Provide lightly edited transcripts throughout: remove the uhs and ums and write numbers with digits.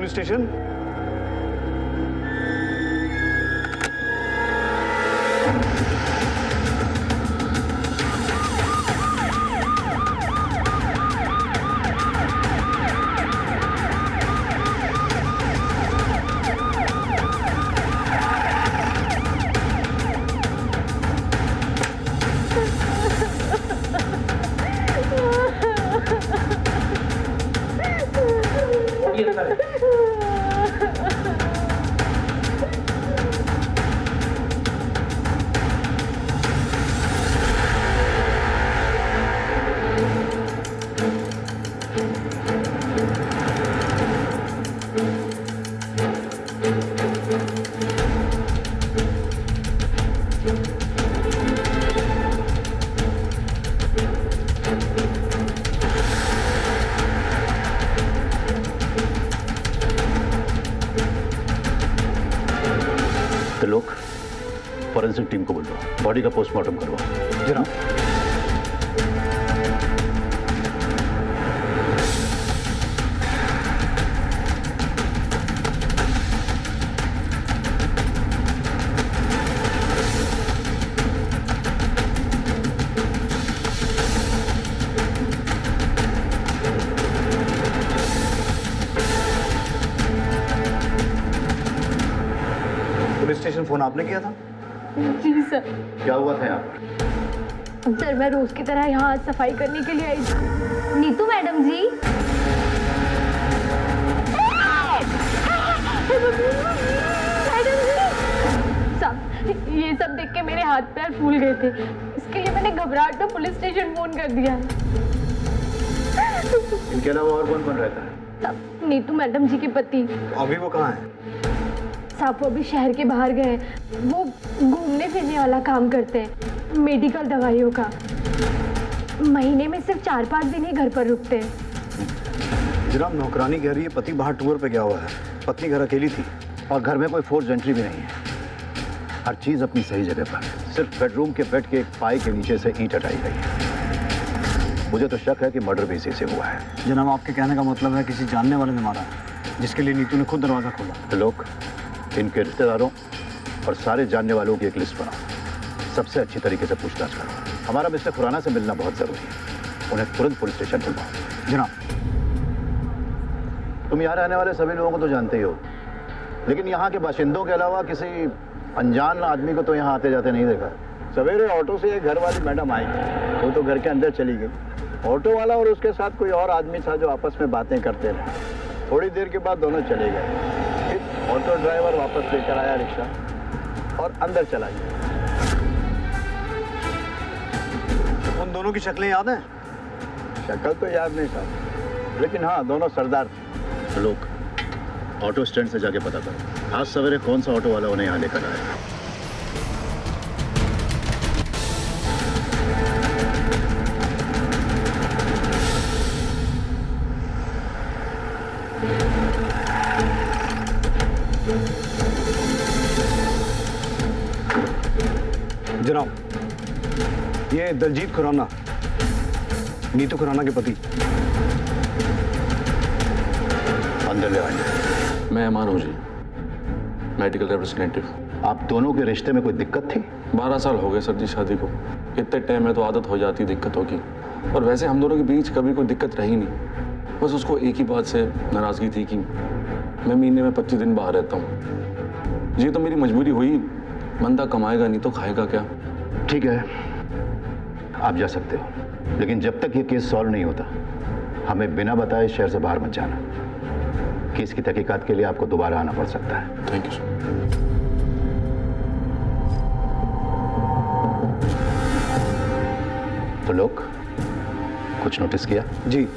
Police station. लोग forensic team को बुलवाओ, body का पोस्टमार्टम करवाओ। जनाब। पुलिस स्टेशन फोन आपने किया था? जी सर। क्या हुआ था यहाँ पर? सर मैं रोज की तरह यहाँ सफाई करने के लिए आई थी। नीतू मैडम जी। मैडम जी। सब ये सब देख के मेरे हाथ पैर फूल गए थे, इसके लिए मैंने घबराहट में पुलिस स्टेशन फोन कर दिया। इनके अलावा और कौन कौन रहता है? सब नीतू मैडम जी के पति। अभी वो कहाँ है? साहब वो अभी शहर के बाहर गए हैं। वो घूमने फिरने वाला काम करते हैं, मेडिकल दवाइयों का। महीने में सिर्फ 4-5 दिन ही घर पर रुकते हैं। जनाब नौकरानी कह रही है पति बाहर टूर पे गया हुआ है, पत्नी घर अकेली थी और घर में कोई फोर्स एंट्री भी नहीं है। हर चीज अपनी सही जगह पर है। सिर्फ बेडरूम के बेड के एक पाई के नीचे से ईंट हटाई गई है। मुझे तो शक है कि मर्डर भी इसी से हुआ है। जनाब आपके कहने का मतलब है किसी जानने वाले ने मारा है, जिसके लिए नीतू ने खुद दरवाजा खोला। तो लोग इनके रिश्तेदारों और सारे जानने वालों की एक लिस्ट बनाओ, सबसे अच्छी तरीके से पूछताछ करो। हमारा मिस्टर खुराना से मिलना बहुत जरूरी है, उन्हें तुरंत पुलिस स्टेशन बुलवाओ। जनाब। तुम यहाँ रहने वाले सभी लोगों को तो जानते ही हो, लेकिन यहाँ के बाशिंदों के अलावा किसी अनजान आदमी को तो यहाँ आते जाते नहीं देखा। सवेरे ऑटो से एक घर वाली मैडम आई, वो तो घर के अंदर चली गई। ऑटो वाला और उसके साथ कोई और आदमी था जो आपस में बातें करते रहे। थोड़ी देर के बाद दोनों चले गए। फिर ऑटो ड्राइवर वापस लेकर आया रिक्शा और अंदर चला गया। उन दोनों की शक्लें याद हैं? शक्ल तो याद नहीं था, लेकिन हाँ दोनों सरदार थे। लोग ऑटो स्टैंड से जाके पता करो आज सवेरे कौन सा ऑटो वाला उन्हें यहाँ लेकर आया। जनाब ये दलजीत खुराना, नीतू खुराना के पति। अंदर ले आएंगे। मैं अमान हूँ जी, मेडिकल रिप्रेजेंटेटिव। आप दोनों के रिश्ते में कोई दिक्कत थी? 12 साल हो गए सर जी शादी को। इतने टाइम में तो आदत हो जाती दिक्कतों की, और वैसे हम दोनों के बीच कभी कोई दिक्कत रही नहीं। बस उसको एक ही बात से नाराज़गी थी कि मैं महीने में 25 दिन बाहर रहता हूँ। ये तो मेरी मजबूरी हुई, बंदा कमाएगा नहीं तो खाएगा क्या। ठीक है, आप जा सकते हो, लेकिन जब तक ये केस सॉल्व नहीं होता हमें बिना बताए शहर से बाहर मत जाना। केस की तहकीकात के लिए आपको दोबारा आना पड़ सकता है। Thank you sir. तो लोग कुछ नोटिस किया? जी,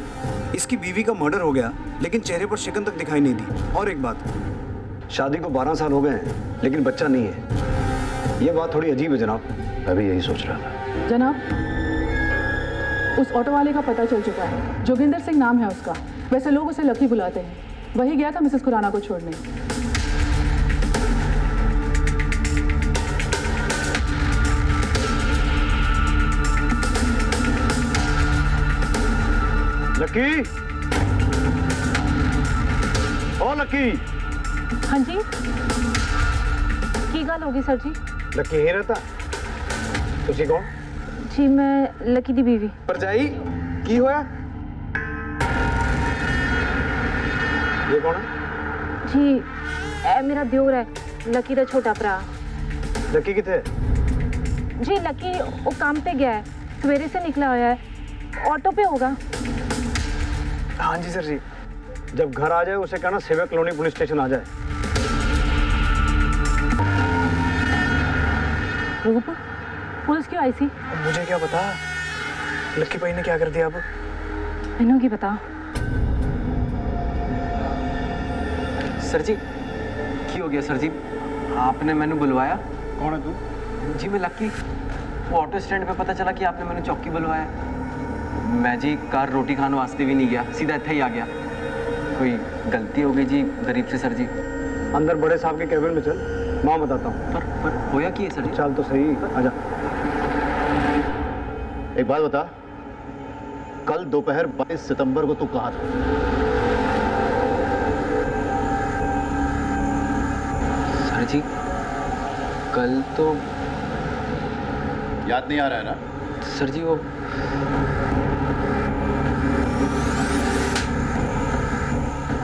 इसकी बीवी का मर्डर हो गया, लेकिन चेहरे पर शिकन तक दिखाई नहीं दी। और एक बात, शादी को 12 साल हो गए हैं, लेकिन बच्चा नहीं है। ये बात थोड़ी अजीब है जनाब। मैं भी यही सोच रहा था। जनाब, उस ऑटो वाले का पता चल चुका है। जोगिंदर सिंह नाम है उसका। वैसे लोग उसे लकी बुलाते हैं। वही गया था मिसेस खुराना को छोड़ने। लकी, ओ लकी हाँ जी की गल होगी सर जी? लकी ही रहता तुसी कौन जी मैं लकी दी बीवी। परजाई की होया ये कौन है जी ए मेरा दियोर है लकी दा छोटा भरा। लकी किथे जी लकी वो काम पे गया है, सवेरे से निकला हुआ है, ऑटो पे होगा। हाँ जी सर जी जब घर आ जाए उसे कहना सेवा कॉलोनी पुलिस स्टेशन आ जाए। रूप पुलिस क्यों आई सी? मुझे क्या पता लक्की भाई ने क्या कर दिया अब। मैनू की पता। सर जी की हो गया सर जी? आपने मैंने बुलवाया? कौन है तू? जी मैं लक्की। वो ऑटो स्टैंड पे पता चला कि आपने मैंने चौकी बुलवाया। मैं जी कार रोटी खाने वास्ते भी नहीं गया, सीधा इतना ही आ गया। कोई गलती हो गई जी गरीब से सर जी। अंदर बड़े साहब के कैबिन में चल मैं बताता हूँ। पर होया की है सर जी? चल तो सही आजा। एक बात बता, कल दोपहर 22 सितंबर को तू कहाँ था? सर जी कल तो याद नहीं आ रहा है ना? सर जी वो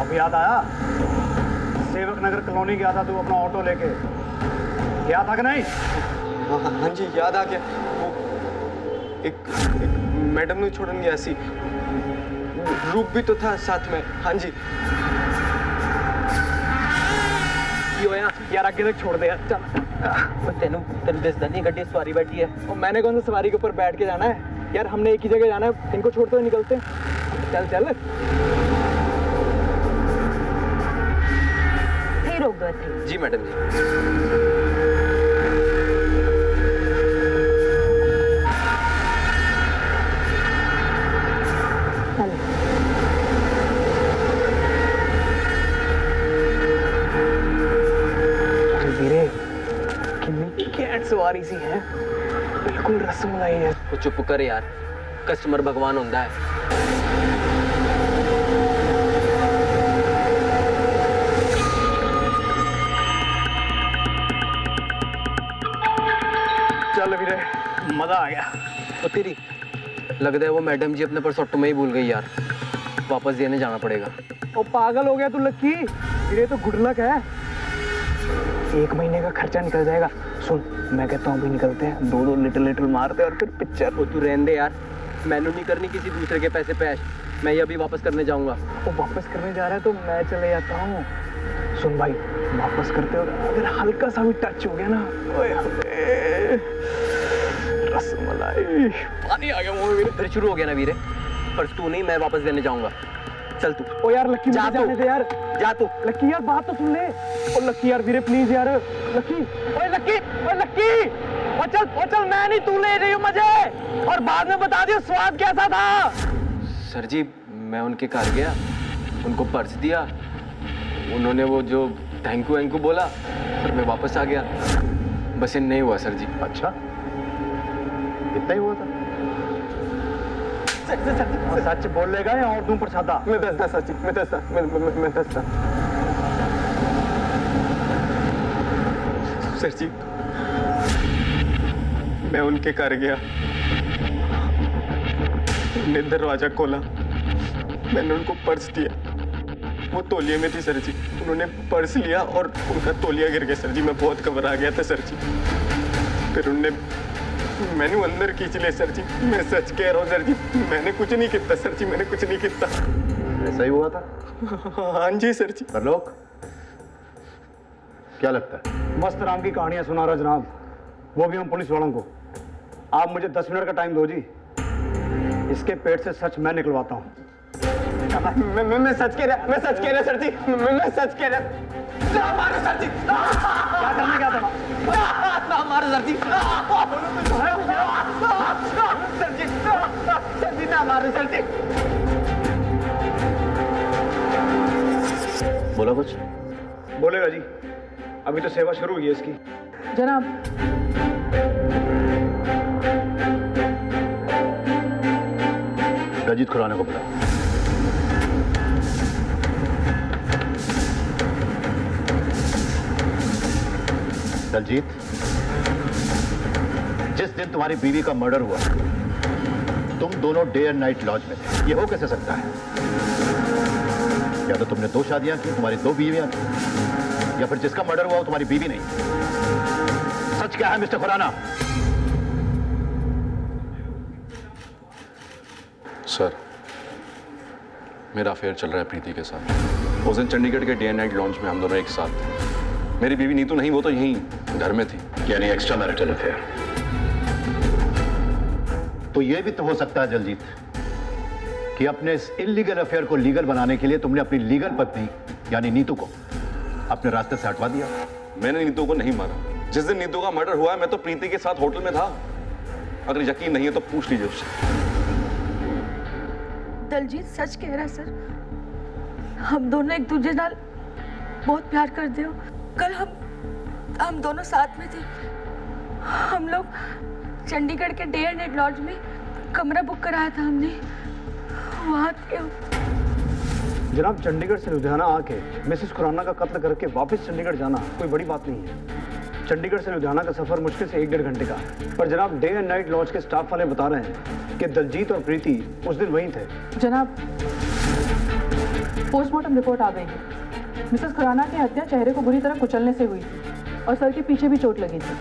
अब याद आया? सेवक नगर कॉलोनी गया था तू अपना ऑटो लेके, गया था कि नहीं? हाँ जी याद आ गया। वो एक मैडम ने छोड़न गया सी, रूप भी तो था साथ में। हाँ जी की होया यार आगे तक छोड़ दे यार चल। तेन दसदा नहीं गड्डी सवारी बैठी है। और मैंने कौन सा सवारी के ऊपर बैठ के जाना है यार, हमने एक ही जगह जाना है, इनको छोड़ते हुए निकलते हैं। चल चल फिर हो गए थे। जी मैडम जी। वीरे कितनी कैट सवारी सी है, बिल्कुल रसमलाई है। वो चुप कर यार, कस्टमर भगवान होता है। चल वीरे मजा आ गया। ओ तेरी लगता है वो मैडम जी अपने पर्स ऑटो में ही भूल गई यार, वापस देने जाना पड़ेगा। ओ पागल हो गया तू लक्की, वीरे तो गुड लक है, 1 महीने का खर्चा निकल जाएगा। सुन मैं कहता हूँ अभी निकलते हैं, 2-2 लिटिल मारते हैं और फिर पिक्चर। वो तू रहने दे यार, मैनू नहीं करनी किसी दूसरे के पैसे पे ऐश, मैं ये अभी वापस करने जाऊंगा। वो वापस करने जा रहा है तो मैं चले जाता हूँ। सुन भाई वापस करते हो अगर हल्का सा भी टच हो गया ना, ओए होए, रसमलाई पानी आ गया मुंह में। फिर शुरू हो गया ना वीरे, पर तू नहीं, मैं वापस देने जाऊंगा। चल तू। ओ यार लक्की जा मुझे जाने दे यार, जा तू। लक्की यार बात तो सुन ले। ओ लक्की यार वीरे प्लीज यार, लक्की ओए लक्की ओए लक्की ओ चल मैं नहीं, तू ले रही हूँ मुझे, और बाद में बता दियो स्वाद कैसा था। सर जी मैं उनके घर गया, उनको पर्स दिया, उन्होंने वो जो थैंक यू बोला, फिर मैं वापस आ गया। बस ये नहीं हुआ सर जी। अच्छा इतना ही हुआ था? सच बोलेगा या और दूं प्रसादा? मैं दसदा सर जी, मैं दसदा सर जी। मैं उनके घर गया, उन्होंने दरवाजा खोला, मैंने उनको पर्स दिया, वो तौलिए में थी सर जी, उन्होंने पर्स लिया और उनका तौलिया गिर गया सर जी। मैं बहुत घबरा गया था सर जी, फिर उन्होंने मैंने अंदर खींच लिया सर जी। मैं सच कह रहा हूँ सर जी, मैंने कुछ नहीं किया सर जी, मैंने कुछ नहीं किया। ऐसा ही हुआ था? हाँ जी सर जी। पर लोग क्या लगता है? मस्त राम की कहानियां सुना रहा जनाब, वो भी हम पुलिस वालों को। आप मुझे 10 मिनट का टाइम दो जी, इसके पेट से सच मैं निकलवाता हूँ। मैं सच कह रहा, मैं सच कह रहा सर जी, मैं सच कह रहा। ना मारो सर जी, क्या करना क्या था? ना मारो सर जी, सर जी ना मारो सर जी। बोला कुछ? बोलेगा जी, अभी तो सेवा शुरू हुई है इसकी। जनाब रजीत खुराना को बुला। दलजीत, जिस दिन तुम्हारी बीवी का मर्डर हुआ तुम दोनों डे एंड नाइट लॉज में थे। ये हो कैसे सकता है? या तो तुमने 2 शादियां की, तुम्हारी 2 बीवियां थी, या फिर जिसका मर्डर हुआ वो तुम्हारी बीवी नहीं। सच क्या है मिस्टर खुराना? सर, मेरा अफेयर चल रहा है प्रीति के साथ। उस दिन चंडीगढ़ के डे एंड नाइट लॉन्च में हम दोनों एक साथ थे। मेरी बीवी नीतू नहीं, वो तो यहीं घर में थी। यानी एक्स्ट्रा मैरिटल अफेयर। तो ये भी तो हो सकता है दलजीत कि अपने इस इलीगल अफेयर को लीगल बनाने के लिए तुमने अपनी लीगल पत्नी यानी नीतू को अपने रास्ते से हटवा दिया। मैंने नीतू को नहीं मारा। जिस दिन नीतू का मर्डर हुआ मैं तो प्रीति के साथ होटल में था। अगर यकीन नहीं है तो पूछ लीजिए उससे। दलजीत सच कह रहा है सर। हम दोनों एक दूसरे नाल बहुत प्यार करते हो। कल हम दोनों साथ में थे। हम लोग चंडीगढ़ के डे एंड नाइट लॉज में कमरा बुक कराया था हमने। वहाँ थे। जनाब, चंडीगढ़ से लुधियाना आके मिसेस खुराना का कत्ल करके वापस चंडीगढ़ जाना कोई बड़ी बात नहीं है। चंडीगढ़ से लुधियाना का सफर मुश्किल से 1-1.5 घंटे का। पर जनाब, डे एंड नाइट लॉज के स्टाफ वाले बता रहे हैं कि दलजीत और प्रीति उस दिन वहीं थे। जनाब, पोस्टमार्टम रिपोर्ट आ गई है। मिसेस खुराना की हत्या चेहरे को बुरी तरह कुचलने से हुई थी और सर के पीछे भी चोट लगी थी।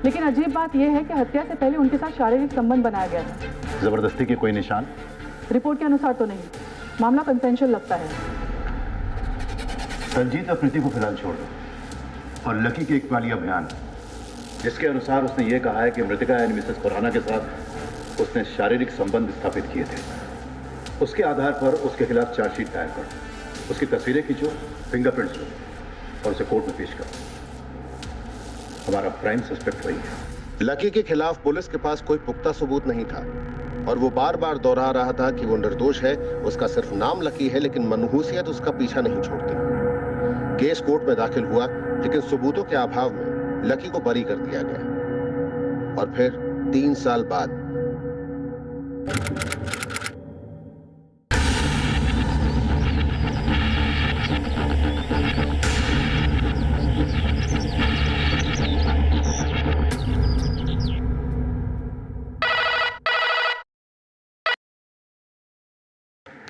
लेकिन अजीब बात यह है कि हत्या से पहले उनके साथ शारीरिक संबंध बनाया गया था। जबरदस्ती के कोई निशान? रिपोर्ट के अनुसार तो नहीं। मामला कंसेंशुअल लगता है। दलजीत और प्रीति को फिलहाल छोड़ दो और लकी के एक वाली अभियान जिसके अनुसार उसने ये कहा है कि मृतका यानी मिसेस खुराना के साथ उसने शारीरिक संबंध स्थापित किए थे, उसके आधार पर उसके खिलाफ चार्जशीट दायर करो, उसकी तस्वीरें खींचो, फिंगरप्रिंट्स लो और उसे कोर्ट में पेश करो। हमारा प्राइम सस्पेक्ट वही है। लकी के खिलाफ पुलिस के पास कोई पुख्ता सबूत नहीं था और वो बार बार दोहरा रहा था कि वो निर्दोष है। उसका सिर्फ नाम लकी है लेकिन मनहूसियत उसका पीछा नहीं छोड़ती। केस कोर्ट में दाखिल हुआ लेकिन सबूतों के अभाव में लकी को बरी कर दिया गया और फिर 3 साल बाद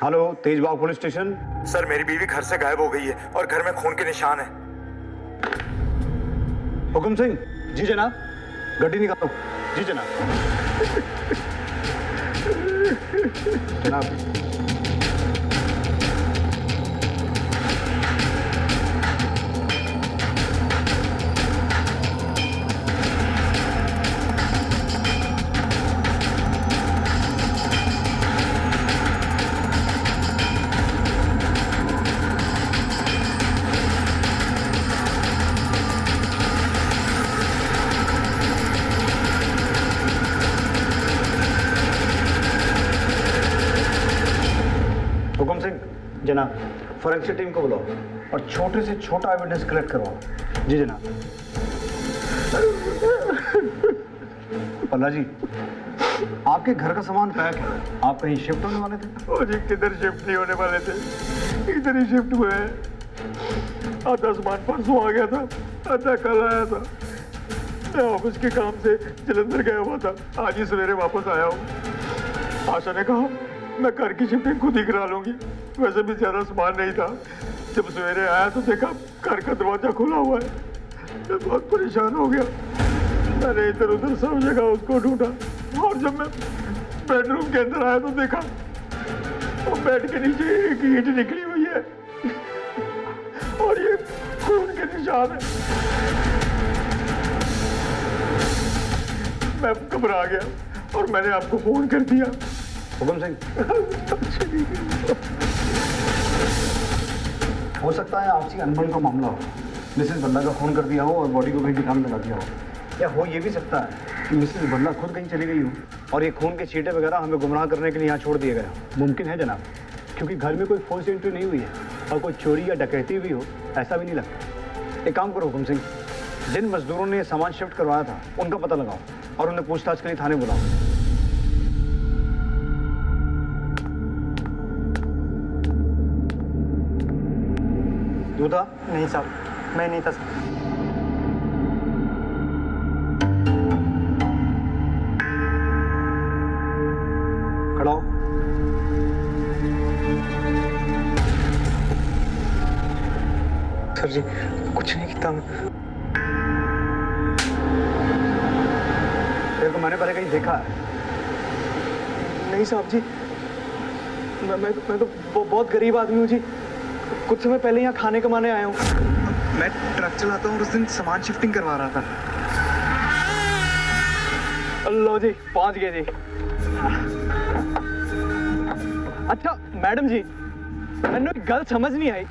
हेलो, तेजबाग पुलिस स्टेशन। सर, मेरी बीवी घर से गायब हो गई है और घर में खून के निशान है। हुकुम सिंह। जी जनाब। गड्डी निकालो। जी जनाब। जनाब, हुकुम सिंह। जनाब, फॉरेंसिक टीम को बुलाओ और छोटे से छोटा एविडेंस कलेक्ट करवाओ। जी जनाब। पल्ला जी, आपके घर का सामान पैक है, आप कहीं शिफ्ट होने वाले थे? ओ जी, किधर शिफ्ट नहीं होने वाले थे, इधर ही शिफ्ट हुए हैं। आधा सामान परसों आ गया था, आधा कल आया था। मैं ऑफिस के काम से जलंधर गया हुआ था, आज ही सवेरे वापस आया हूँ। आशा ने कहा मैं घर की शिफ्टिंग खुद ही करा लूंगी। वैसे भी ज्यादा सामान नहीं था। जब सवेरे आया तो देखा घर का दरवाजा खुला हुआ है। मैं बहुत परेशान हो गया। मैंने इधर उधर सब जगह उसको ढूंढा और जब मैं बेडरूम के अंदर आया तो देखा वो बेड के नीचे एक ईंट निकली हुई है और ये खून के निशान है। मैं घबरा गया और मैंने आपको फोन कर दिया। हुकुम सिंह। हो सकता है आपसी अनबन का मामला हो, मिसेस बल्ला का खून कर दिया हो और बॉडी को कहीं ठिकाने लगा दिया हो। या हो ये भी सकता है कि मिसेस बल्ला खुद कहीं चली गई हो और ये खून के छींटे वगैरह हमें गुमराह करने के लिए यहाँ छोड़ दिए गए हो। मुमकिन है जनाब, क्योंकि घर में कोई फोर्स एंट्री नहीं हुई है और कोई चोरी या डकैती भी हो ऐसा भी नहीं लगता। एक काम करो हुकुम सिंह, जिन मजदूरों ने सामान शिफ्ट करवाया था उनका पता लगाओ और उन्हें पूछताछ के लिए थाने बुलाओ। दूधा? नहीं साहब, मैं नहीं था सर। सर जी कुछ नहीं किया मैं। तेरे को मैंने पहले कहीं देखा है? नहीं साहब जी, मैं तो बहुत गरीब आदमी हूँ जी। कुछ समय पहले यहाँ खाने कमाने आया हूँ। मैं ट्रक चलाता हूँ और उस दिन सामान शिफ्टिंग करवा रहा था। लो जी पहुँच गए जी। अच्छा मैडम जी, मैंने एक गल समझ नहीं आई,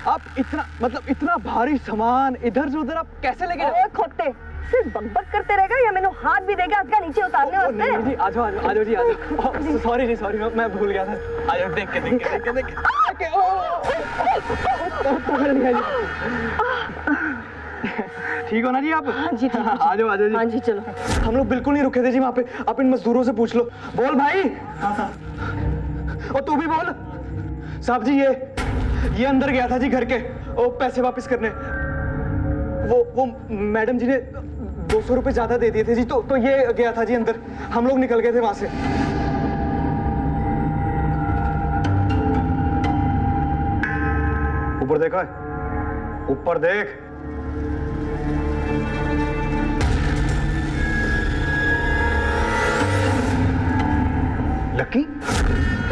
आप इतना भारी सामान इधर से उधर आप कैसे लेके ओए खोटे, सिर्फ बकबक करते रहेगा या मैंने हाथ भी देगा इसका नीचे उतारने वास्ते? नहीं जी, आ जाओ जी, आ जाओ। सॉरी जी, सॉरी, मैं भूल गया था। आ जाओ, देख के पकड़ लिया जी। ठीक हो ना जी आप? हाँ जी, ठीक है। आ जाओ जी। हाँ जी चलो। हम लोग बिल्कुल नहीं रुके थे जी वहाँ पे। आप इन मजदूरों से पूछ लो। बोल भाई। और तू भी बोल। साहब जी ये अंदर गया था जी घर के वो पैसे वापस करने। वो मैडम जी ने 200 रुपए ज्यादा दे दिए थे जी, तो ये गया था जी अंदर। हम लोग निकल गए थे वहां से। ऊपर देखा है? ऊपर देख। लक्की?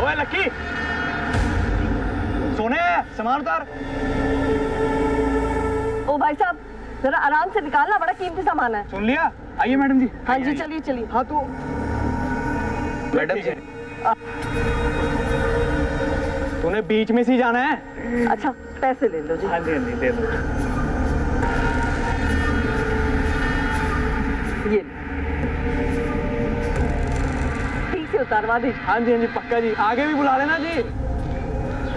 ओए लक्की, सोने सामान उतार। ओ भाई साहब जरा आराम से निकालना, बड़ा कीमती सामान है। सुन लिया? आइए मैडम जी। हाँ जी चलिए चलिए। हाँ तो मैडम जी, तूने बीच में से ही जाना है। अच्छा पैसे ले लो जी। हाँ जी दे दो। ये ठीक से उतारवा दीजिए। हाँ जी पक्का जी। आगे भी बुला लेना जी।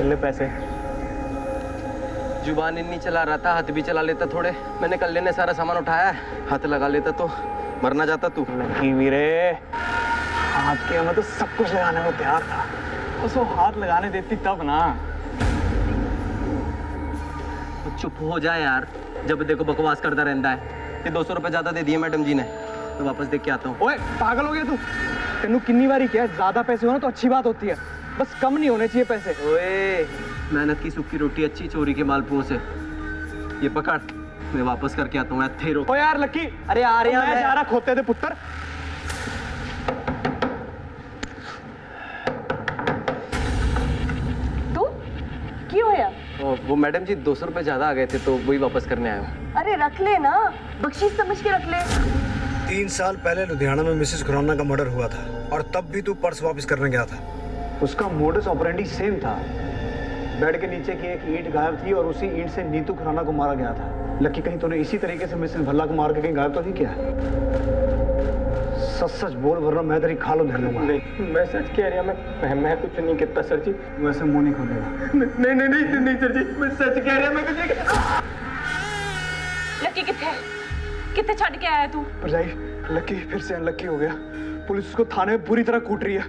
ले पैसे। जुबान इन्नी चला रहा था, हाथ भी चला लेता थोड़े। मैंने कल लेने सारा सामान उठाया है, हाथ लगा लेता तो मर ना जाता तू। लकी वीरे, हाथ के मैं तो सब कुछ लगाने को तैयार था, उसको हाथ लगाने देती तब ना। तो चुप हो जाए यार, जब देखो बकवास करता रहता है। ये 200 रुपए ज्यादा दे दिए मैडम जी ने, तो वापस देख के आता हूँ। ओए पागल हो गया तू? तेनू कितनी बारी किया, ज्यादा पैसे हो ना तो अच्छी बात होती है, बस कम नहीं होने चाहिए पैसे। ओए मेहनत की सूखी रोटी अच्छी, चोरी के मालपुओं से। ये पकड़, मैं वापस करके आता हूँ। थे ओ यार लक्की, अरे यार मैं जा रहा खोते थे पुत्र। तू क्यों है? वो मैडम जी 200 रुपए ज्यादा आ गए थे तो वही वापस करने आया हूँ। अरे रख ले ना, बख्शीश समझ के रख ले। 3 साल पहले लुधियाना में मिसेस खुराना का मर्डर हुआ था और तब भी तू पर्स वापस करने गया था। उसका मोडस ऑपरेंडी सेम था। बेड के नीचे की एक ईंट गायब थी और उसी ईंट से नीतू खुराना को मारा गया था। लकी कहीं तूने इसी तरीके से मिसेस भल्ला को मार के कहीं गायब तो नहीं किया? सच सच बोल वरना मैं तेरी खालो धर लूंगा। नहीं मैं सच कह रहा, मैं कुछ नहीं कहता सर जी। वैसे मुंह नहीं खोलेगा। नहीं सर जी, मैं सच कह रहा, मैं कुछ नहीं कहता। लकी कितने छड़ के आया तू? भरजाई लकी फिर से अनलकी हो गया। पुलिस उसको थाने में पूरी तरह कूट रही है।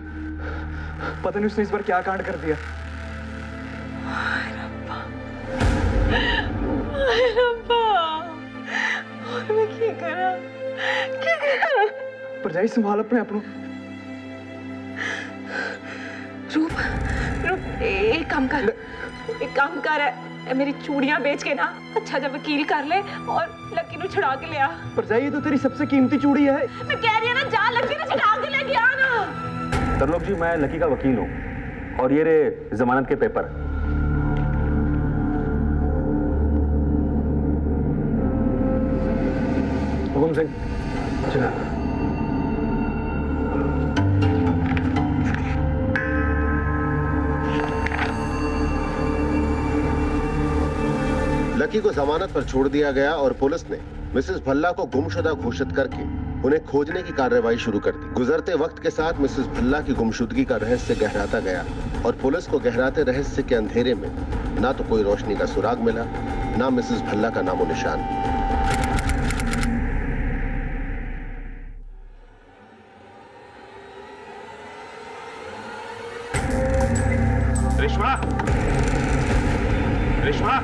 पता नहीं उसने इस बार क्या कांड कर दिया। मैं क्या करा? भरजाई संभाल अपने आप को। रूप एक काम कर मेरी चूड़ियां बेच के ना अच्छा जब वकील कर ले और लकी नु छुड़ा के ले आ। भरजाई ये तो तेरी सबसे कीमती चूड़ी है। मैं कह रही हूं ना, जा लकी नु छुड़ा के लेके आ ना। तरलोक जी, मैं लकी का वकील हूँ और ये रे जमानत के पेपर। हुकुम सिंह चला। लकी को जमानत पर छोड़ दिया गया और पुलिस ने मिसेस भल्ला को गुमशुदा घोषित करके उन्हें खोजने की कार्रवाई शुरू कर दी। गुजरते वक्त के साथ मिसेस भल्ला की गुमशुदगी का रहस्य गहराता गया और पुलिस को गहराते रहस्य के अंधेरे में ना तो कोई रोशनी का सुराग मिला, ना मिसेस भल्ला का नामो निशान। रेशमा, रेशमा,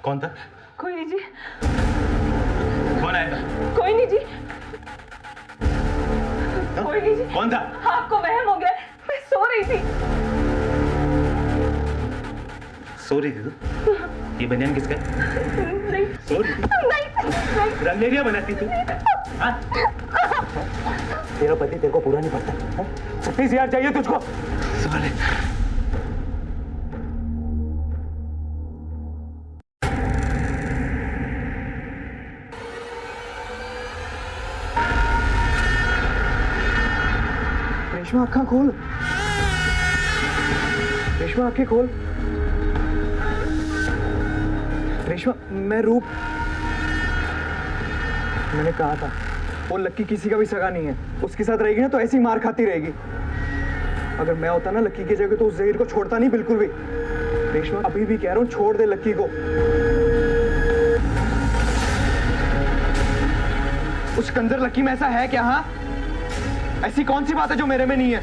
कौन था? कोई नहीं जी, कौन आया? कोई नहीं जी, कौन था? आपको वहम हो गया, मैं सो रही थी। सो रही थी तू? ये बनियान किसका है? नहीं सो रही थी? नहीं रंगलेरिया बनाती तू? हाँ? तेरा पति तेरे को पूरा नहीं पड़ता? 36,000 चाहिए तुझको? साले। रेशमा आँखें खोल। रेशमा आँखें खोल। रेशमा, मैं रूप। मैंने कहा था वो लक्की किसी का भी सगा नहीं है। उसके साथ रहेगी ना तो ऐसी मार खाती रहेगी। अगर मैं होता ना लक्की की जगह तो उस जहीर को छोड़ता नहीं बिल्कुल भी। रेशमा, अभी भी कह रहा हूँ छोड़ दे लक्की को। उस कंजर लक्की में ऐसा है क्या? हाँ, ऐसी कौन सी बात है जो मेरे में नहीं है?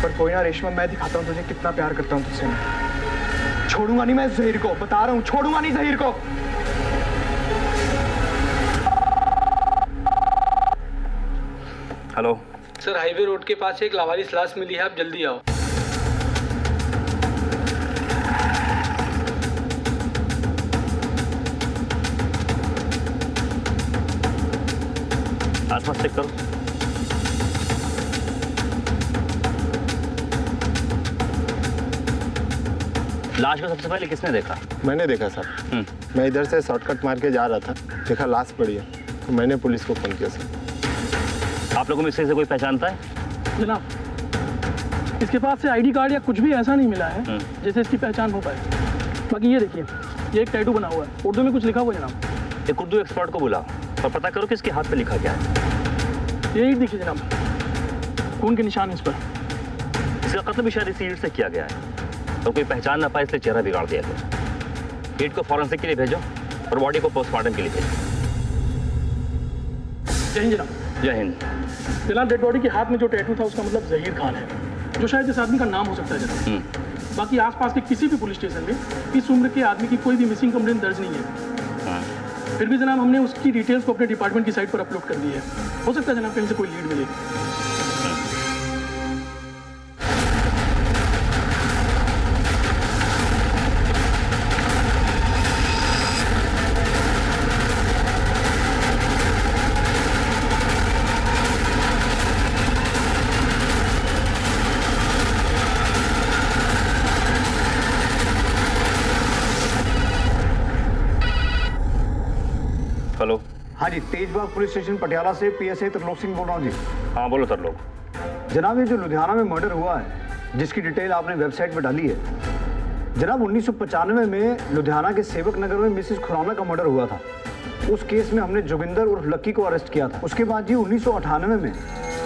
पर कोई ना रेशमा, मैं दिखाता हूँ तुझे कितना प्यार करता हूँ तुझसे। मैं छोड़ूंगा नहीं, मैं जहीर को बता रहा हूँ, छोड़ूंगा नहीं जहीर को। हेलो सर, हाईवे रोड के पास एक लावारिस लाश मिली है, आप जल्दी आओ। आसपास चेक करो। लाश को सबसे पहले किसने देखा? मैंने देखा सर। मैं इधर से शॉर्टकट मार के जा रहा था, देखा लाश पड़ी है तो मैंने पुलिस को फोन किया सर। आप लोगों में इससे कोई पहचानता है? जनाब, इसके पास से आईडी कार्ड या कुछ भी ऐसा नहीं मिला है जैसे इसकी पहचान हो पाए। बाकी ये देखिए, ये एक टैटू बना हुआ है, उर्दू में कुछ लिखा हुआ है जनाब। एक उर्दू एक्सपर्ट को बुला और पता करो कि इसके हाथ पे लिखा क्या है। यही देखिए जनाब, खून के निशान इस पर। इसका कत्ल भी शायद इसी ईंट से किया गया है और कोई पहचान ना पाए इसलिए चेहरा बिगाड़ दिया गया। ईंट को फॉरेंसिक के लिए भेजो और बॉडी को पोस्टमार्टम के लिए भेजो। जय हिंद जनाब। जय हिंद। जनाब, डेड बॉडी के हाथ में जो टैटू था उसका मतलब जहीर खान है, जो शायद इस आदमी का नाम हो सकता है जनाब। बाकी आसपास के किसी भी पुलिस स्टेशन में इस उम्र के आदमी की कोई भी मिसिंग कंप्लेंट दर्ज नहीं है। फिर भी जनाब हमने उसकी डिटेल्स को अपने डिपार्टमेंट की साइट पर अपलोड कर दी है। हो सकता है जनाब कहीं से कोई लीड मिले। हेलो। हाँ जी, तेजबाग पुलिस स्टेशन पटियाला से पीएसआई त्रिलोक सिंह बोल रहा हूँ जी। हाँ बोलो तरलोक। जनाब, ये जो लुधियाना में मर्डर हुआ है जिसकी डिटेल आपने वेबसाइट पर डाली है, जनाब 1995 में लुधियाना के सेवक नगर में मिसेस खुराना का मर्डर हुआ था। उस केस में हमने जोगिंदर उर्फ लक्की को अरेस्ट किया था। उसके बाद जी 1998 में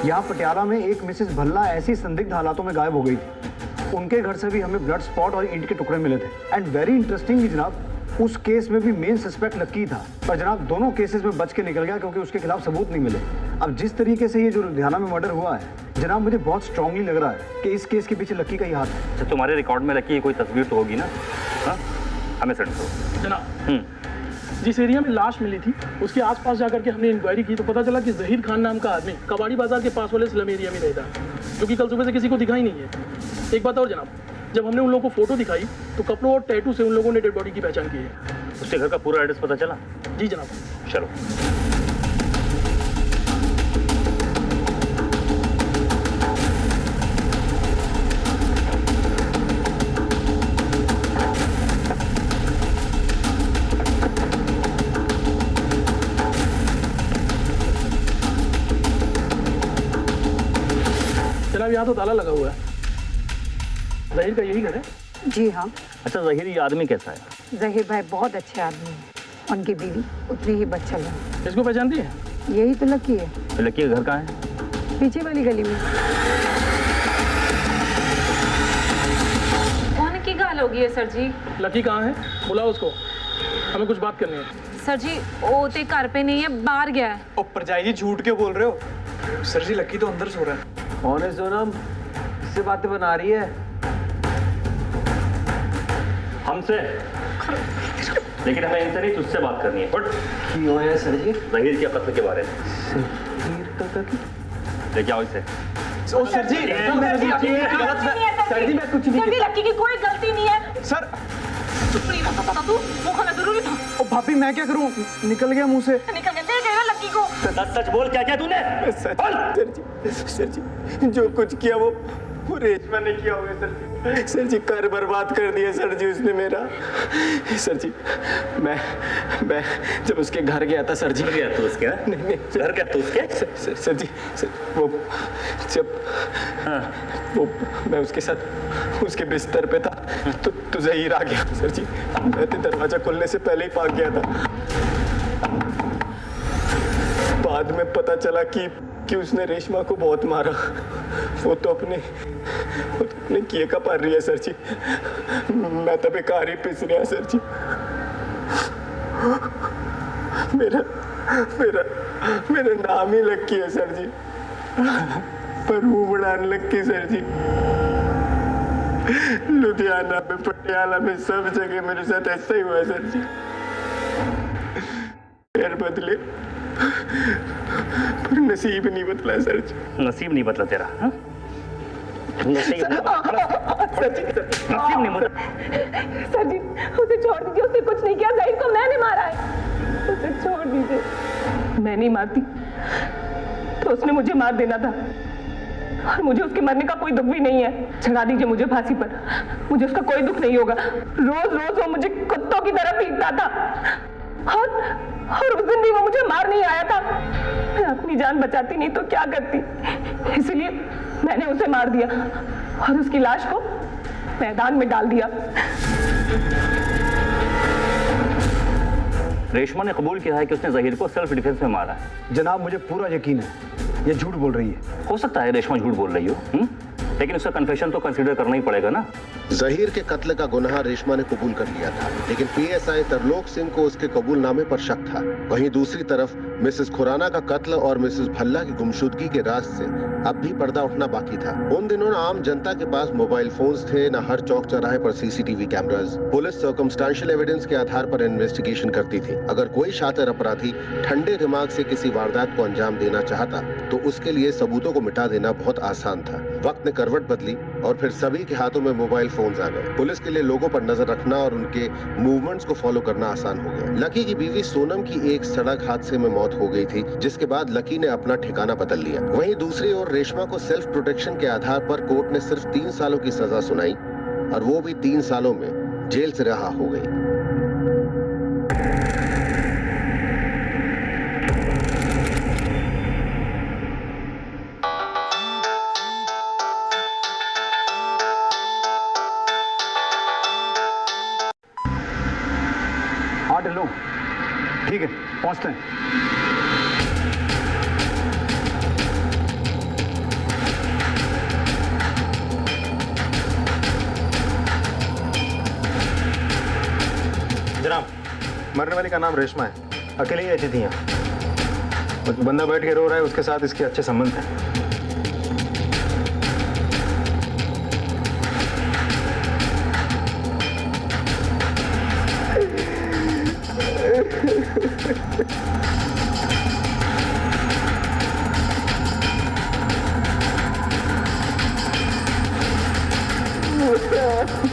यहाँ पटियाला में एक मिसेस भल्ला ऐसी संदिग्ध हालातों में गायब हो गई थी। उनके घर से भी हमें ब्लड स्पॉट और ईंट के टुकड़े मिले थे। एंड वेरी इंटरेस्टिंगली जनाब, उस केस में भी मेन सस्पेक्ट लक्की था, पर जनाब दोनों केसेस में बच के निकल गया क्योंकि उसके खिलाफ सबूत नहीं मिले। अब जिस तरीके से ये जो लुधियाना में मर्डर हुआ है जनाब, मुझे बहुत स्ट्रांगली लग रहा है कि इस केस के पीछे लक्की का ही हाथ है। अच्छा, तुम्हारे रिकॉर्ड में लक्की की कोई तस्वीर तो होगी ना? हाँ, हमें सेंड करो। जनाब, जिस एरिया में लाश मिली थी उसके आसपास जाकर के हमने इंक्वायरी की तो पता चला कि जहीर खान नाम का आदमी कबाड़ी बाजार के पास वाले स्लम एरिया में रहता है, जो कि कल सुबह से किसी को दिखा ही नहीं है। एक बात और जनाब, जब हमने उन लोगों को फोटो दिखाई तो कपड़ों और टैटू से उन लोगों ने डेड बॉडी की पहचान की है। उसके घर का पूरा एड्रेस पता चला? जी जनाब। चलो। जनाब, यहाँ तो ताला लगा हुआ है। जहीर का यही घर है? जी हाँ। अच्छा, जहीर ये आदमी कैसा है? जहीर भाई बहुत अच्छे आदमी हैं। उनकी बीवी उतनी ही बच्चल है। इसको पहचानती है? यही तो लकी है। तो लक्की का घर कहाँ है? पीछे वाली गली में। कौन की गाल होगी है सर जी? लकी कहाँ है? बुलाओ उसको, हमें कुछ बात करनी है। सर जी, वो तो घर पे नहीं है, बाहर गया है। ओ परजाई जी, झूठ क्यों बोल रहे हो? सर जी, लक्की तो अंदर सो रहा है। कौन है सोनम? किससे बातें बना रही है? हमसे। लेकिन हमें इनसे नहीं, तुझसे बात करनी है। बट क्यों है सर जी? जहीर के कत्ल के बारे में। जहीर का कत्ल? लेके आओ इसे। सर जी मैं कुछ नहीं सर जी लक्की की कोई गलती नहीं है। सर चुप नहीं रह सकता था तू, वो खाना जरूरी था। ओ भाभी मैं क्या करूं, निकल गया मुंह से। निकल गया, ले गए ना लक्की को। सच सच बोल, क्या किया तूने? सर जी जो कुछ किया वो रेशमा ने किया होगा सर जी घर बर्बाद कर दिया सर जी उसने मेरा। सर जी मैं जब उसके घर गया था सर जी। घर गया तू उसके? नहीं घर गया तू उसके? सर जी वो जब वो मैं उसके साथ उसके बिस्तर पे था तो जहीर आ गया सर जी। मैं तो दरवाजा खुलने से पहले ही भाग गया था। बाद में पता चला कि उसने रेशमा को बहुत मारा। वो तो अपने किए का पा रही है सर जी। मैं तो बेकार ही पिस रहा सर जी। मेरा नाम ही लक्की है सर जी, पर वो बड़ान लक्की सर जी। लुधियाना में, पटियाला में, सब जगह मेरे साथ ऐसा ही हुआ है सर जी। पैर बदले पर नसीब नहीं बदला सर जी। नसीब नहीं बदला तेरा? हाँ? नसीब नहीं बदला। सर जी उसे छोड़ दीजिए, उसने कुछ नहीं किया, ज़हीर को मैंने मारा है, उसे छोड़ दीजिए। मैं नहीं मारती तो उसने मुझे मार देना था, और मुझे उसके मरने का कोई दुख भी नहीं है। चढ़ा दीजिए मुझे फांसी पर, मुझे उसका कोई दुख नहीं होगा। रोज रोज वो मुझे कुत्तों की तरह पीटता था, और उस दिन भी वो मुझे मार नहीं आया था। मैं अपनी जान बचाती नहीं तो क्या करती, इसलिए मैंने उसे मार दिया और उसकी लाश को मैदान में डाल दिया। रेशमा ने कबूल किया है कि उसने जहीर को सेल्फ डिफेंस में मारा है। जनाब मुझे पूरा यकीन है ये झूठ बोल रही है। हो सकता है रेशमा झूठ बोल रही हो, लेकिन उसका कन्फेशन तो कंसीडर करना ही पड़ेगा ना। जहीर के कत्ल का गुनाह रेशमा ने कबूल कर लिया था, लेकिन पीएसआई तरलोक सिंह को उसके कबूलनामे पर शक था। वहीं दूसरी तरफ मिसेस खुराना का कत्ल और मिसेस भल्ला की गुमशुदगी के राज से अब भी पर्दा उठना बाकी था। उन दिनों आम जनता के पास मोबाइल फोन्स थे, न हर चौक चौराहे पर CCTV cameras. Police circumstantial evidence के आधार पर इन्वेस्टिगेशन करती थी। अगर कोई शातिर अपराधी ठंडे दिमाग से किसी वारदात को अंजाम देना चाहता तो उसके लिए सबूतों को मिटा देना बहुत आसान था। वक्त ने करवट बदली और फिर सभी के हाथों में मोबाइल फोन्स आ गए। पुलिस के लिए लोगों पर नजर रखना और उनके मूवमेंट्स को फॉलो करना आसान हो गया। लकी की बीवी सोनम की एक सड़क हादसे में मौत हो गई थी, जिसके बाद लकी ने अपना ठिकाना बदल लिया। वहीं दूसरी ओर रेशमा को सेल्फ प्रोटेक्शन के आधार पर कोर्ट ने सिर्फ 3 सालों की सजा सुनाई, और वो भी 3 सालों में जेल से रिहा हो गई। हाँ ढिल्लो, ठीक है पहुंचते हैं। जनाब मरने वाली का नाम रेशमा है, अकेले ही ऐसी थी यहाँ। और जो बंदा बैठ के रो रहा है उसके साथ इसके अच्छे संबंध हैं।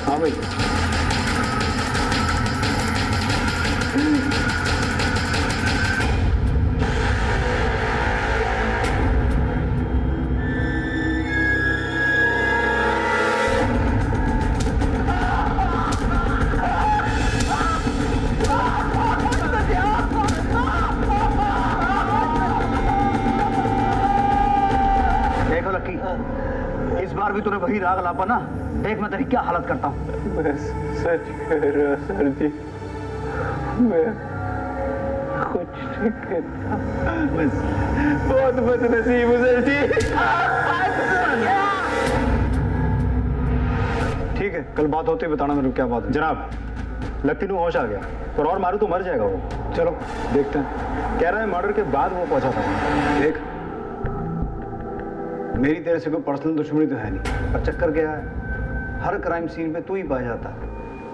हाँ भाई देखो लक्की, इस बार भी तूने वही राग लापा ना। देख मैं तेरी क्या हालत करता हूँ। मैं सच कह रहा सर जी, मैं कुछ नहीं करता, बस बहुत बदनसीब हूँ सर जी। ठीक है कल बात होते ही बताना मेरे को क्या बात है। जनाब लकी को होश आ गया, और मारू तो मर जाएगा वो। चलो देखते हैं। कह रहा है मर्डर के बाद वो पहुंचा था। देख मेरी तेरे से कोई पर्सनल दुश्मनी तो है नहीं, पर चक्कर क्या है, हर क्राइम सीन पे तू ही पाया जाता है,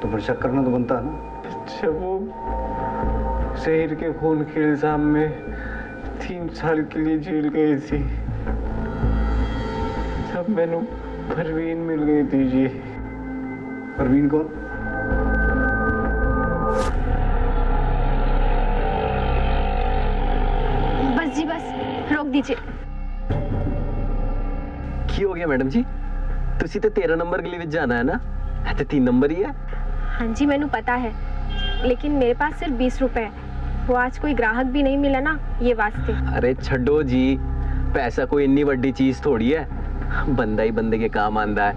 तो फिर शक करना तो बनता है ना। जब वो शहर के खून के इल्जाम में 3 साल के लिए जेल गई थी, जनाब मैनू परवीन मिल गई थी जी। परवीन कौन? बस जी बस, रोक दीजिए। की हो गया मैडम जी? तुसी तो 13 नंबर गली विच जाना है ना? है तो 3 नंबर ही है। हाँ जी मैनू पता है, लेकिन मेरे पास सिर्फ 20 रुपए है। वो आज कोई ग्राहक भी नहीं मिला ना, ये वास्ते। अरे छड्डो जी, पैसा कोई इतनी बड़ी चीज थोड़ी है, बंदा ही बंदे के काम आंदा है।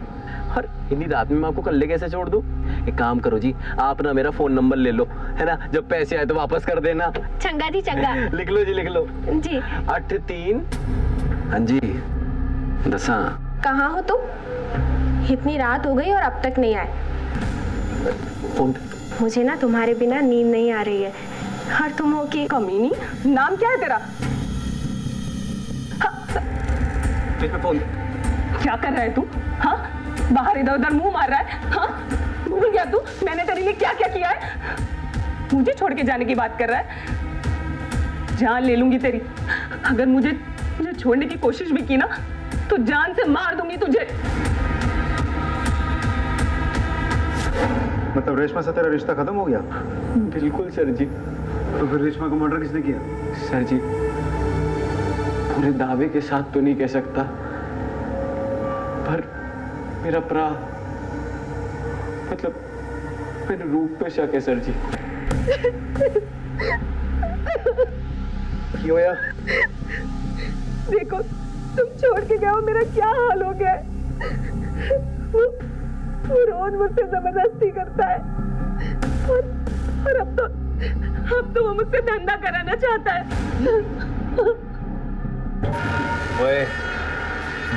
और इतनी रात में मैं आपको कल्ले कैसे छोड़ दूं? एक काम करो जी, आप ना मेरा फोन नंबर ले लो, है ना? जब पैसे आए तो वापस कर देना। चंगा जी चंगा। लिख लो जी, लिख लो जी। 83। हाँ जी, दसा। कहाँ हो तुम? इतनी रात हो गई और अब तक नहीं आए। फोन। मुझे ना तुम्हारे बिना नींद नहीं आ रही है। और तुम हो कि कमीनी, नाम क्या है तेरा? फोन। क्या कर रहा है तू? हाँ, बाहर इधर उधर मुंह मार रहा है? हाँ, भूल गया तू मैंने तेरे लिए क्या क्या किया है? मुझे छोड़ के जाने की बात कर रहा है? जान ले लूंगी तेरी। अगर मुझे छोड़ने की कोशिश भी की ना, तो जान से मार दूंगी तुझे। मतलब रेशमा से तेरा रिश्ता खत्म हो गया? बिल्कुल सर जी। तो फिर रेशमा का मर्डर किसने किया? सर जी, पूरे दावे के साथ तो नहीं कह सकता, पर मेरा प्रा मतलब मेरे रूप पे शक है सर जी। क्यों यार? देखो, तुम छोड़ के गए हो, मेरा क्या हाल हो गया है। वो रोज मुझसे जबरदस्ती करता है और अब तो वो मुझसे धंधा कराना चाहता है। ओए,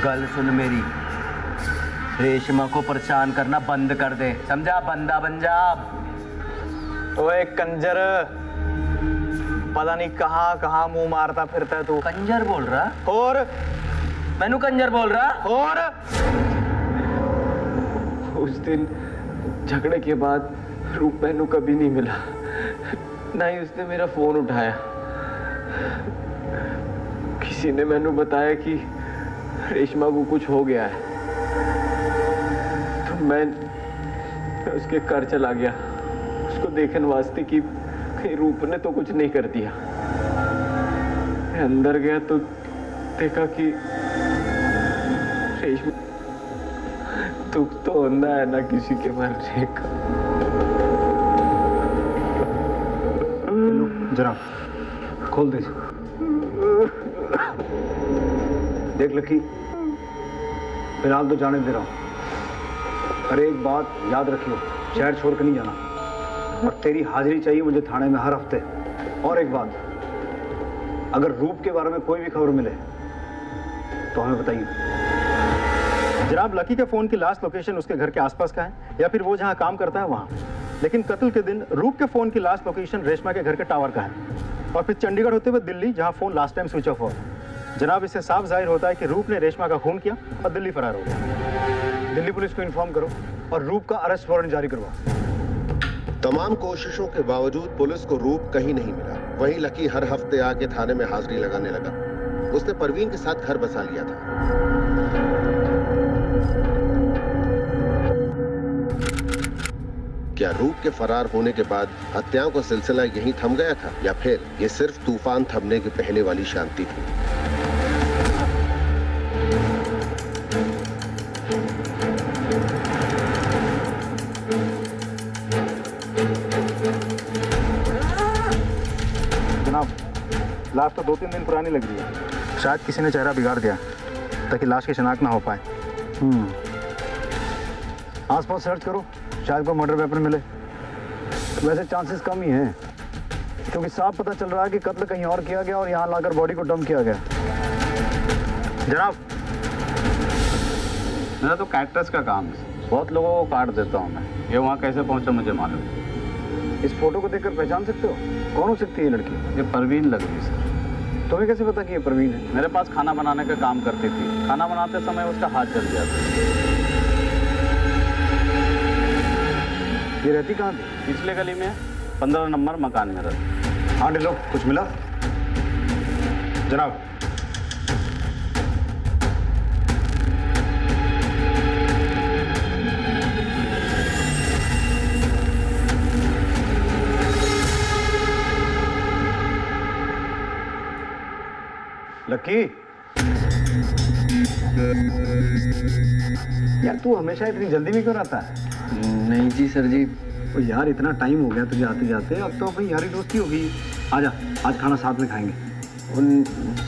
गल सुन मेरी, रेशमा को परेशान करना बंद कर दे, समझा? बंदा बन जा। ओए कंजर, पता नहीं कहाँ कहाँ मुंह मारता फिरता है तू। कंजर बोल रहा? और मैनू कंजर बोल रहा? और उस दिन झगड़े के बाद रूप मैनू कभी नहीं मिला, ना ही उसने मेरा फोन उठाया। किसी ने मैनू बताया कि रेशमा को कुछ हो गया है, तो मैं उसके घर चला गया उसको देखने वास्ते कि कहीं रूप ने तो कुछ नहीं कर दिया। मैं अंदर गया तो देखा कि रेशमा, दुख तो होना है ना किसी के मरने का। जरा खोल दे। देख लकी, फिलहाल तो जाने दे रहा हूँ। अरे एक बात याद रखियो, शहर छोड़ कर नहीं जाना, और तेरी हाजिरी चाहिए मुझे थाने में हर हफ्ते। और एक बात, अगर रूप के बारे में कोई भी खबर मिले तो हमें बताइए। जनाब, लकी के फोन की लास्ट लोकेशन उसके घर के आसपास का है, या फिर वो जहाँ काम करता है वहाँ। लेकिन कत्ल के दिन रूप के फोन की लास्ट लोकेशन रेशमा के घर के टावर का है, और फिर चंडीगढ़ होते हुए दिल्ली, जहाँ phone last time switch off हुआ। जनाब, इससे साफ जाहिर होता है कि रूप ने रेशमा का खून किया और दिल्ली फरार हो गया। दिल्ली पुलिस को इन्फॉर्म करो और रूप का अरेस्ट वारंट जारी करवाओ। तमाम कोशिशों के बावजूद पुलिस को रूप कहीं नहीं मिला। वहीं लकी हर हफ्ते आके थाने में हाजिरी लगाने लगा। उसने परवीन के साथ घर बसा लिया था। क्या रूप के फरार होने के बाद हत्याओं का सिलसिला यहीं थम गया था, या फिर ये सिर्फ तूफान थमने के पहले वाली शांति थी? जनाब, लाश तो 2-3 दिन पुरानी लग रही है। शायद किसी ने चेहरा बिगाड़ दिया ताकि लाश की शिनाख्त ना हो पाए। आसपास सर्च करो, शायद कोई मर्डर वेपन मिले। वैसे चांसेस कम ही हैं, क्योंकि साफ पता चल रहा है कि कत्ल कहीं और किया गया और यहाँ लाकर बॉडी को डंप किया गया। जनाब, मेरा तो कैक्टस का काम है, बहुत लोगों को काट देता हूँ मैं। ये वहाँ कैसे पहुँचा मुझे मालूम। इस फोटो को देखकर पहचान सकते हो कौन हो सकती है ये लड़की? ये परवीन लग रही सर। तुम्हें कैसे पता कि ये परवीन है? मेरे पास खाना बनाने का काम करती थी, खाना बनाते समय उसका हाथ जल गया था। ये रहती कहाँ थी? पिछले गली में 15 नंबर मकान में रहती। हाँ ढिलो, कुछ मिला? जनाब, लकी, यार तू हमेशा इतनी जल्दी में क्यों रहता है? नहीं जी सर जी। तो यार इतना टाइम हो गया तुझे आते जाते, अब तो अपनी यारी दोस्ती हो गई। आजा, आज खाना साथ में खाएंगे।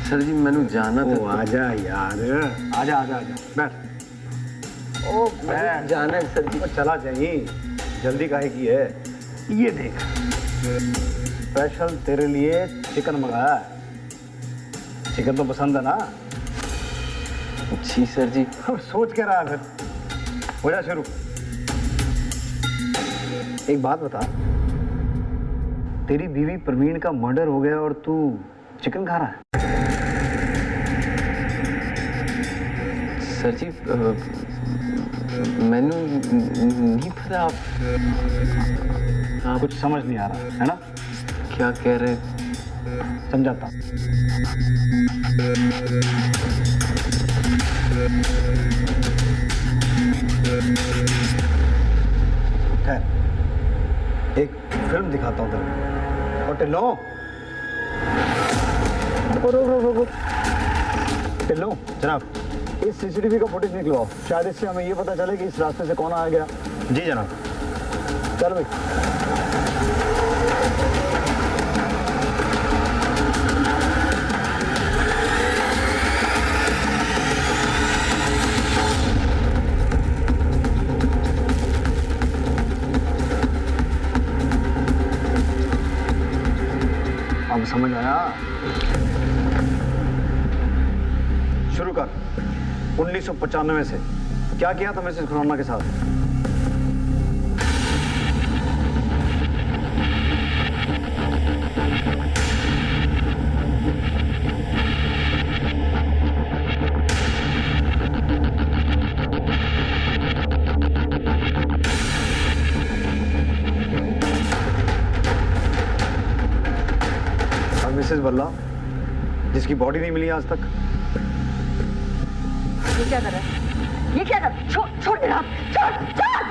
सर जी मैंने जाना था। ओ आजा यार, आजा आजा आजा, बैठ। ओ बैठ। जाना है सर जी। ओ चला जाइए, जल्दी काहे की है? ये देख, स्पेशल तेरे लिए चिकन मंगाया है। चिकन तो पसंद है ना? जी सर जी। अब सोच के रहा है फिर, हो जा शुरू। एक बात बता, तेरी बीवी प्रवीण का मर्डर हो गया और तू चिकन खा रहा है? सर जी मैंने नहीं पता। आप कुछ समझ नहीं आ रहा है ना? क्या कह रहे? समझाता। खैर, एक फिल्म दिखाता हूँ तेरे को। और टिल्लो, टिल्लो जनाब, इस सीसीटीवी का फुटेज निकलवाओ। शायद इससे हमें ये पता चले कि इस रास्ते से कौन आ गया। जी जनाब। चलो भाई। अब समझ आया? शुरू कर। 1995 से क्या किया था मिसेस खुराना के साथ? मिसेस बल्ला, जिसकी बॉडी नहीं मिली आज तक। ये क्या कर रहा है? ये क्या कर? छोड़ छोड़ दे आप, छोड़ छोड़।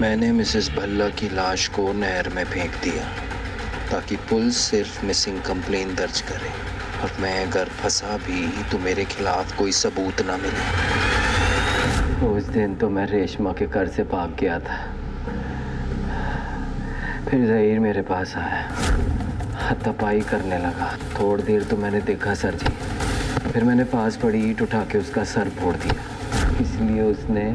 मैंने मिसेस भल्ला की लाश को नहर में फेंक दिया ताकि पुलिस सिर्फ मिसिंग कंप्लेन दर्ज करे, और मैं अगर फंसा भी तो मेरे खिलाफ कोई सबूत ना मिले। उस दिन तो मैं रेशमा के घर से भाग गया था। फिर जहीर मेरे पास आया, हाथापाई करने लगा। थोड़ी देर तो मैंने देखा सर जी, फिर मैंने पास पड़ी ईंट उठा के उसका सर फोड़ दिया। इसलिए उसने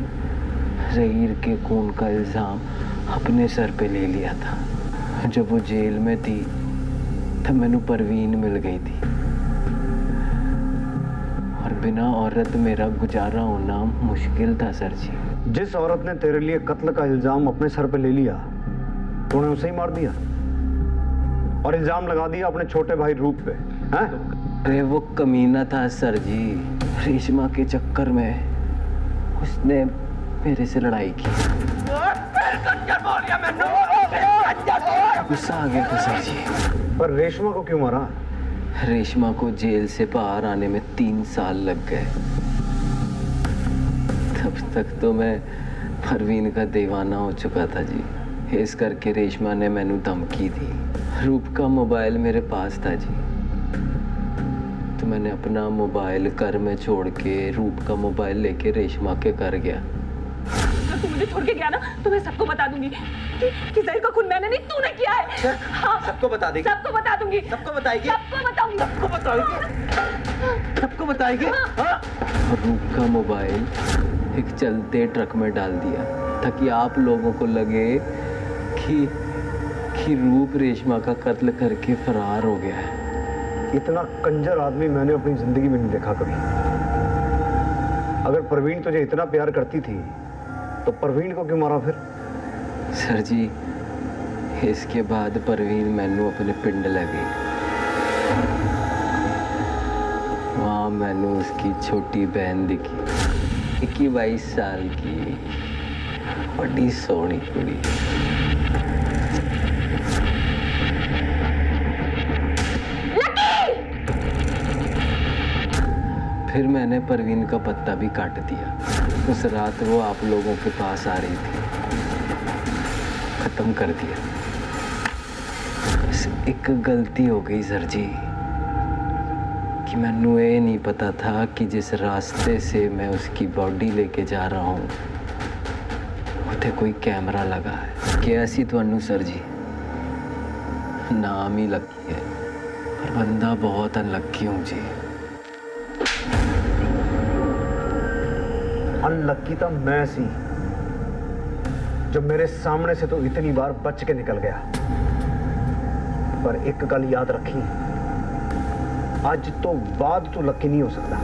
जहीर के खून का इल्ज़ाम अपने सर पे ले लिया था। जब वो जेल में थी तब मैंने परवीन मिल गई थी, और बिना औरत मेरा गुजारा होना मुश्किल था सर जी। जिस औरत ने तेरे लिए कत्ल का इल्जाम अपने सर पे ले लिया, तूने उसे ही मार दिया और इल्जाम लगा दिया अपने छोटे भाई रूप पे, हैं? अरे वो कमीना था सर जी। रेशमा के चक्कर में उसने मेरे से लड़ाई की। गुस्सा आ गया था सर जी। पर रेशमा को क्यों मारा? रेशमा को जेल से बाहर आने में 3 साल लग गए। तब तक तो मैं परवीन का दीवाना हो चुका था जी। इस करके रेशमा ने मैनू धमकी दी। रूप का मोबाइल मेरे पास था जी, तो मैंने अपना मोबाइल घर में छोड़ के रूप का मोबाइल लेके रेशमा के घर गया। अगर तू मुझे छोड़ के गया ना तो मैं सबको बता दूंगी कि जहीर का खून मैंने नहीं, तूने किया है। हाँ, सबको बता देगी। सबको बता दूंगी। सबको बताएगी। सबको बताऊंगी। सबको बताएगी। सबको बताएगी। हाँ। रूप का मोबाइल एक चलते ट्रक में डाल दिया ताकि आप लोगों को लगे कि रूप रेशमा का कत्ल करके फरार हो गया है। इतना कंजर आदमी मैंने अपनी जिंदगी में नहीं देखा कभी। अगर परवीन तुझे इतना प्यार करती थी तो परवीन को क्यों मारा फिर? सर जी, इसके बाद परवीन मैनू अपने पिंड लगी। वहाँ मैनू उसकी छोटी बहन दिखी, 21-22 साल की, बड़ी सोहनी कुड़ी। फिर मैंने परवीन का पत्ता भी काट दिया। उस रात वो आप लोगों के पास आ रही थी, खत्म कर दिया। बस एक गलती हो गई सर जी कि मैनू ये नहीं पता था कि जिस रास्ते से मैं उसकी बॉडी लेके जा रहा हूँ उते कोई कैमरा लगा है। क्या सी तुहानू सर जी, नाम ही लकी है पर बंदा बहुत अनलकी हूँ जी। अनलकी तो मैं सी जो मेरे सामने से तो इतनी बार बच के निकल गया। पर एक गल याद रखी, आज तो बाद तू लकी नहीं हो सकता।